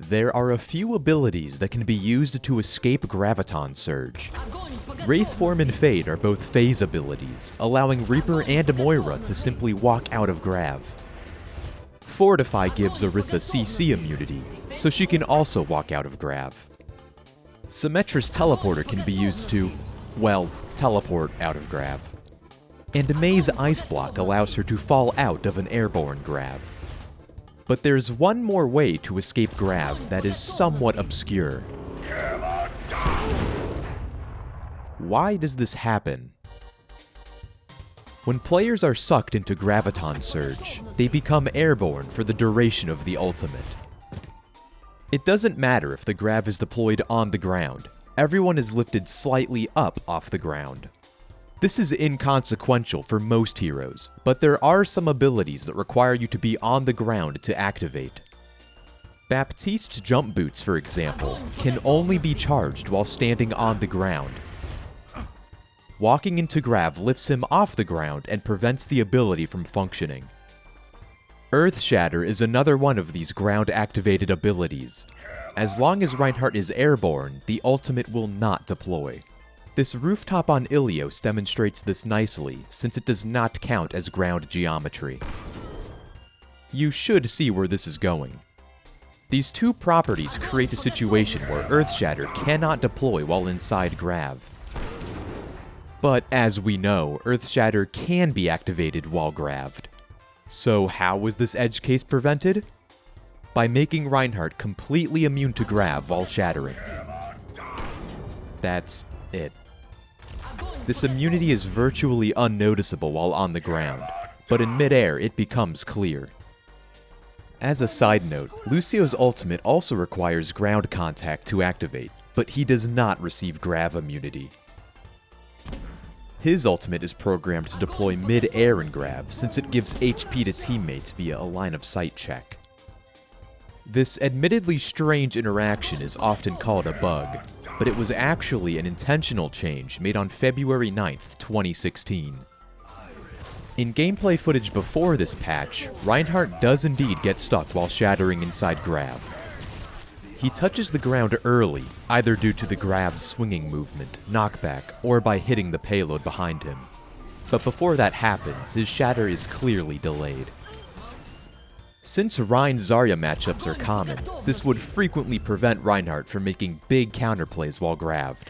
There are a few abilities that can be used to escape Graviton Surge. Wraith Form and Fade are both phase abilities, allowing Reaper and Moira to simply walk out of Grav. Fortify gives Orisa CC immunity, so she can also walk out of Grav. Symmetra's Teleporter can be used to, well, teleport out of Grav. And May's Ice Block allows her to fall out of an airborne Grav. But there's one more way to escape Grav that is somewhat obscure. Why does this happen? When players are sucked into Graviton Surge, they become airborne for the duration of the ultimate. It doesn't matter if the Grav is deployed on the ground, everyone is lifted slightly up off the ground. This is inconsequential for most heroes, but there are some abilities that require you to be on the ground to activate. Baptiste's jump boots, for example, can only be charged while standing on the ground. Walking into Grav lifts him off the ground and prevents the ability from functioning. Earthshatter is another one of these ground-activated abilities. As long as Reinhardt is airborne, the ultimate will not deploy. This rooftop on Ilios demonstrates this nicely, since it does not count as ground geometry. You should see where this is going. These two properties create a situation where Earthshatter cannot deploy while inside Grav. But as we know, Earthshatter can be activated while Graved. So how was this edge case prevented? By making Reinhardt completely immune to Grav while shattering. That's it. This immunity is virtually unnoticeable while on the ground, but in midair it becomes clear. As a side note, Lucio's ultimate also requires ground contact to activate, but he does not receive Grav immunity. His ultimate is programmed to deploy mid-air in Grav, since it gives HP to teammates via a line-of-sight check. This admittedly strange interaction is often called a bug, but it was actually an intentional change made on February 9th, 2016. In gameplay footage before this patch, Reinhardt does indeed get stuck while shattering inside Grav. He touches the ground early, either due to the Grav's swinging movement, knockback, or by hitting the payload behind him. But before that happens, his shatter is clearly delayed. Since Rein-Zarya matchups are common, this would frequently prevent Reinhardt from making big counterplays while Graved.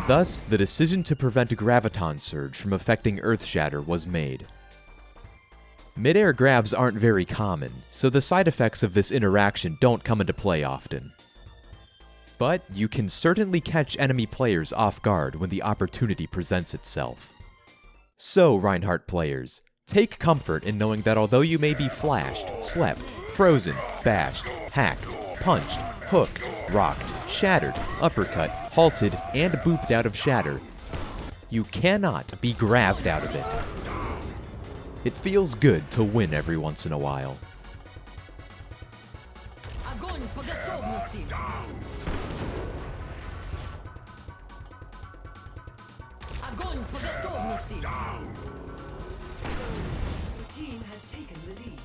Thus, the decision to prevent Graviton Surge from affecting Earthshatter was made. Mid-air Gravs aren't very common, so the side effects of this interaction don't come into play often. But you can certainly catch enemy players off guard when the opportunity presents itself. So, Reinhardt players, take comfort in knowing that although you may be flashed, slept, frozen, bashed, hacked, punched, hooked, rocked, shattered, uppercut, halted, and booped out of Shatter, you cannot be Graved out of it. It feels good to win every once in a while. Огонь по готовности! Огонь по готовности! The team has taken the lead.